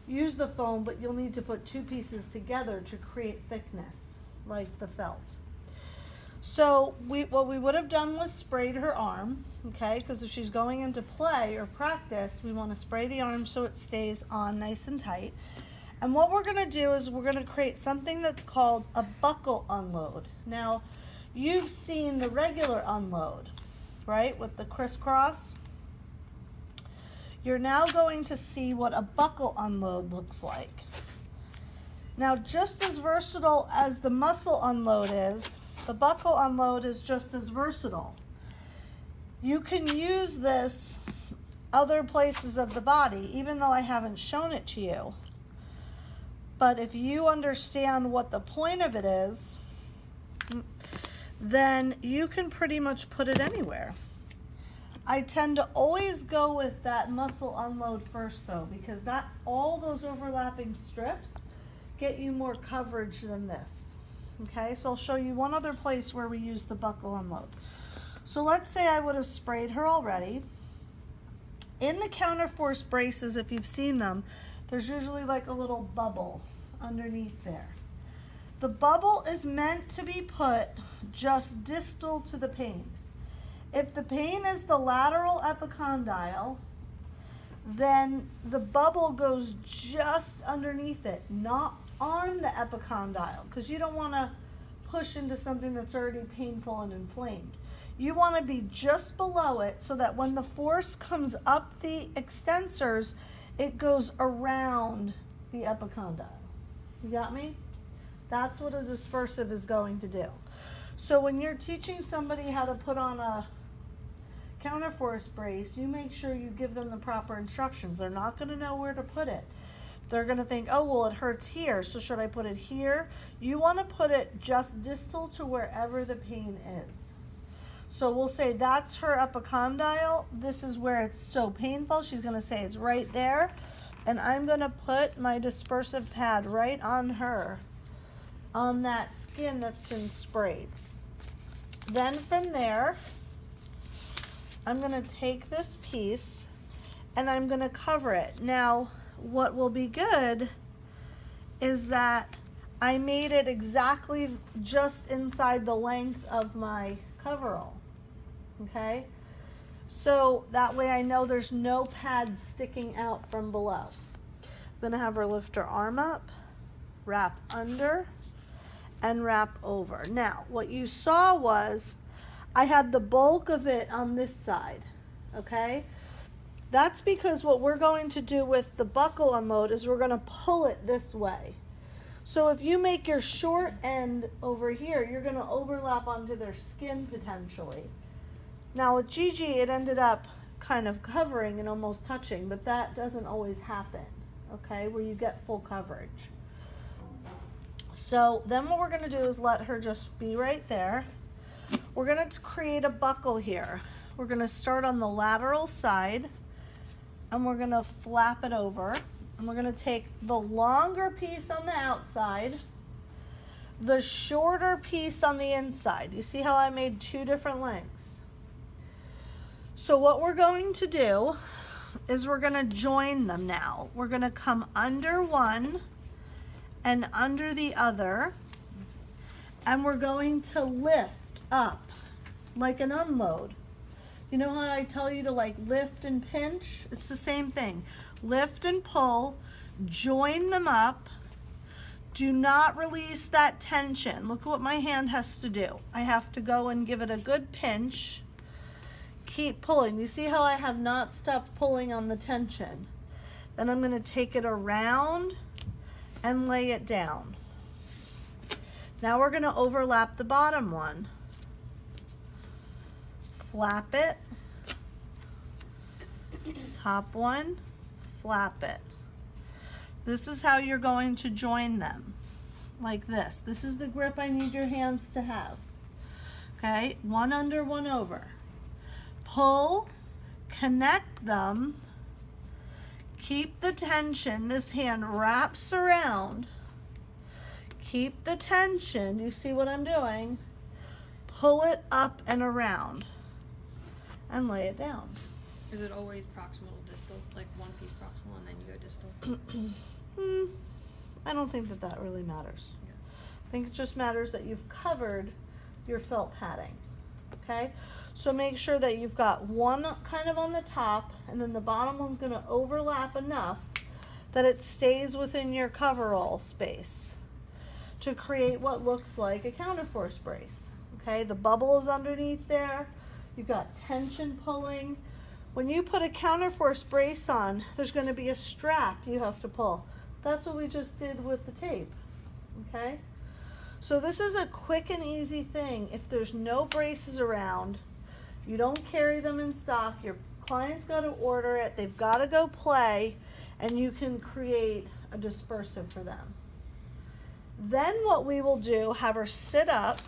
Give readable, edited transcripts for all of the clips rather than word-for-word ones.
use the foam, but you'll need to put two pieces together to create thickness, like the felt. So what we would have done was sprayed her arm, okay? Because if she's going into play or practice, we want to spray the arm so it stays on nice and tight. And what we're going to do is we're going to create something that's called a buckle unload. Now, you've seen the regular unload, right, with the crisscross. You're now going to see what a buckle unload looks like. Now, just as versatile as the muscle unload is, the buckle unload is just as versatile. You can use this other places of the body, even though I haven't shown it to you. But if you understand what the point of it is, then you can pretty much put it anywhere. I tend to always go with that muscle unload first though, because all those overlapping strips get you more coverage than this. Okay, so I'll show you one other place where we use the buckle unload. So let's say I would have sprayed her already. In the counterforce braces, if you've seen them, there's usually like a little bubble underneath there. The bubble is meant to be put just distal to the pain. If the pain is the lateral epicondyle, then the bubble goes just underneath it, not on the epicondyle, because you don't want to push into something that's already painful and inflamed. You want to be just below it so that when the force comes up the extensors, it goes around the epicondyle. You got me? That's what a dispersive is going to do. So when you're teaching somebody how to put on a counterforce brace, you make sure you give them the proper instructions. They're not going to know where to put it. They're going to think, oh, well, it hurts here, so should I put it here? You want to put it just distal to wherever the pain is. So we'll say that's her epicondyle. This is where it's so painful. She's going to say it's right there. And I'm going to put my dispersive pad right on her, on that skin that's been sprayed. Then from there, I'm going to take this piece and I'm going to cover it. Now, what will be good is that I made it exactly just inside the length of my coverall, okay? So that way I know there's no pad sticking out from below. I'm gonna have her lift her arm up, wrap under, and wrap over. Now, what you saw was I had the bulk of it on this side, okay? That's because what we're going to do with the buckle unload is we're going to pull it this way. So if you make your short end over here, you're going to overlap onto their skin potentially. Now with Gigi, it ended up kind of covering and almost touching, but that doesn't always happen, okay, where you get full coverage. So then what we're going to do is let her just be right there. We're going to create a buckle here. We're going to start on the lateral side, and we're going to flap it over, and we're going to take the longer piece on the outside, the shorter piece on the inside. You see how I made two different lengths? So what we're going to do is we're going to join them now. We're going to come under one and under the other, and we're going to lift up like an unload. You know how I tell you to like lift and pinch? It's the same thing. Lift and pull, join them up. Do not release that tension. Look what my hand has to do. I have to go and give it a good pinch. Keep pulling. You see how I have not stopped pulling on the tension? Then I'm going to take it around and lay it down. Now we're going to overlap the bottom one. Flap it, top one, flap it. This is how you're going to join them, like this. This is the grip I need your hands to have. Okay, one under, one over. Pull, connect them, keep the tension. This hand wraps around. Keep the tension. You see what I'm doing? Pull it up and around. And lay it down. Is it always proximal to distal? Like one piece proximal and then you go distal? I don't think that that really matters. Yeah. I think it just matters that you've covered your felt padding, okay? So make sure that you've got one kind of on the top, and then the bottom one's gonna overlap enough that it stays within your coverall space to create what looks like a counterforce brace, okay? The bubble is underneath there. You've got tension pulling. When you put a counterforce brace on, there's gonna be a strap you have to pull. That's what we just did with the tape, okay? So this is a quick and easy thing. If there's no braces around, you don't carry them in stock, your client's gotta order it, they've gotta go play, and you can create a dispersive for them. Then what we will do, have her sit up.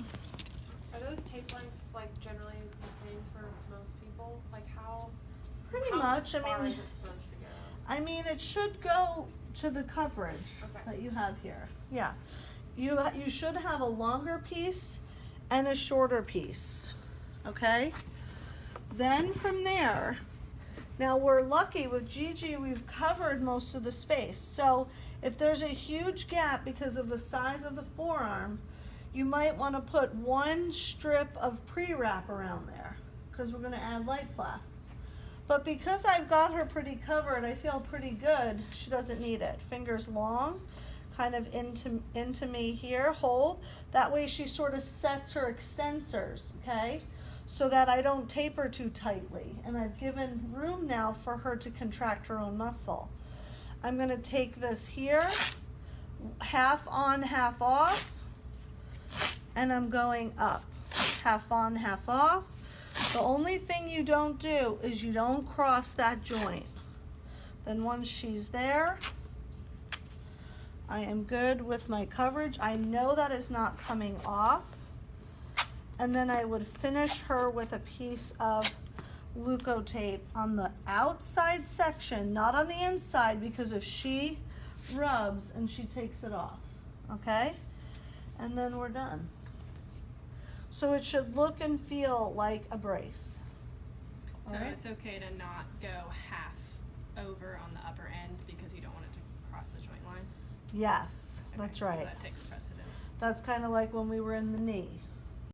Are those tape lengths like generally the same for most people? Like how? Pretty how much, I far mean, is it supposed to go? I mean, it should go to the coverage Okay. that you have here. Yeah. You should have a longer piece and a shorter piece, okay? Then from there, now we're lucky with Gigi, we've covered most of the space. So if there's a huge gap because of the size of the forearm, you might want to put one strip of pre-wrap around there because we're going to add light plast. But because I've got her pretty covered, I feel pretty good. She doesn't need it. Fingers long, kind of into me here, hold. That way she sort of sets her extensors, okay? So that I don't taper too tightly. And I've given room now for her to contract her own muscle. I'm gonna take this here, half on, half off, and I'm going up. Half on, half off. The only thing you don't do is you don't cross that joint. Then once she's there, I am good with my coverage. I know that is not coming off. And then I would finish her with a piece of Leukotape on the outside section, not on the inside, because if she rubs and she takes it off, okay? And then we're done. So it should look and feel like a brace. So All right? it's okay to not go half over on the upper end because you don't want it to cross the joint line? Yes, Okay, that's so right. that takes precedent. That's kind of like when we were in the knee.